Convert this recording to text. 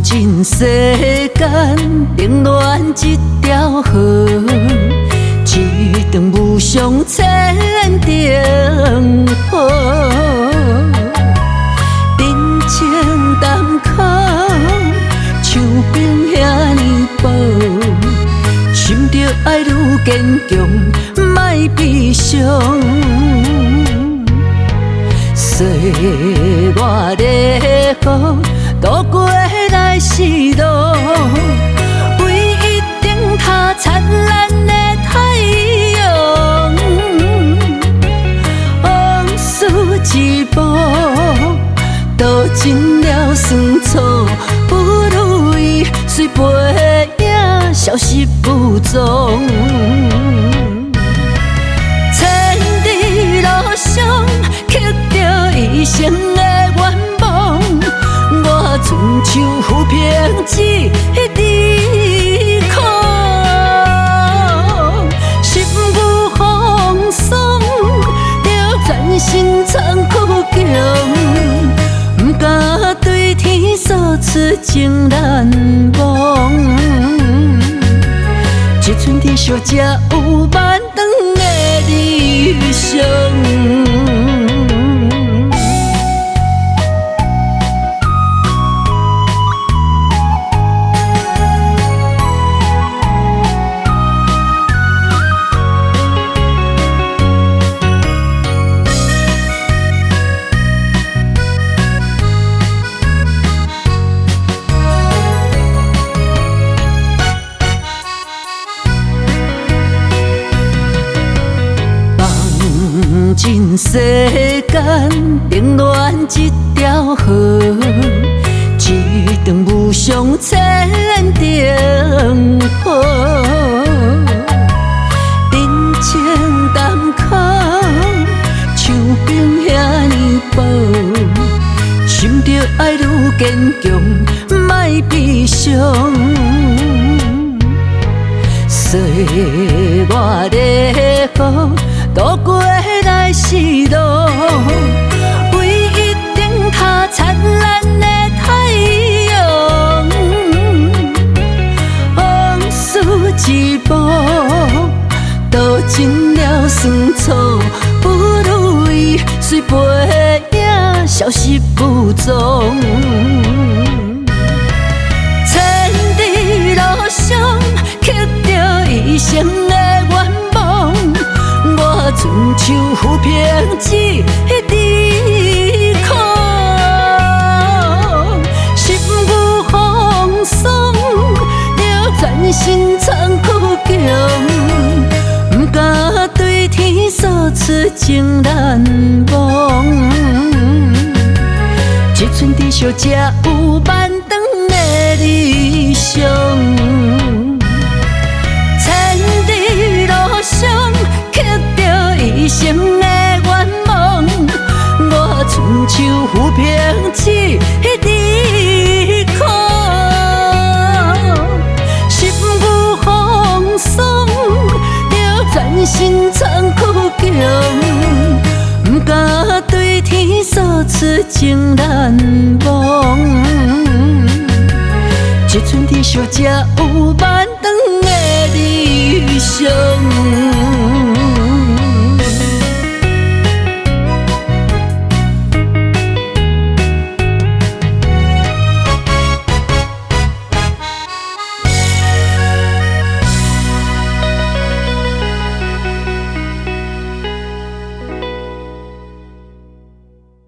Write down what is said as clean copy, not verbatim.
尽世间冷暖一条河，一场无上千灯火。人情淡薄，像冰遐尼薄，心着爱愈坚强，莫悲伤。岁月的雨，渡过来时路，为一顶他灿烂的太阳。往事一幕，道尽了酸楚，不如意随背影消失无踪。千里路上，刻着一生的愿望。我亲像浮萍一滴苦，心有风霜，着全身残酷强，不敢对天诉出情难忘。一寸地小才有万长的理想。尽世间冷暖一条河，一场无上千灯火。人情淡薄，像冰遐尼薄，心着爱愈坚强，莫悲伤。岁月的雨，渡过来时路，为一顶他灿烂的太阳。往事一幕，道尽了酸楚，不如意随背影消失无踪。千里路上，刻着一生的愿望。我亲像浮萍一滴苦，心有风霜，着全身残酷强，不敢对天诉出情难忘。一寸地小才有万长的理想。千里路上，刻着一生的愿望。我亲像浮萍一滴苦，心有风霜，着全身残酷强，不敢对天诉出情难忘。一寸地小才有万长的理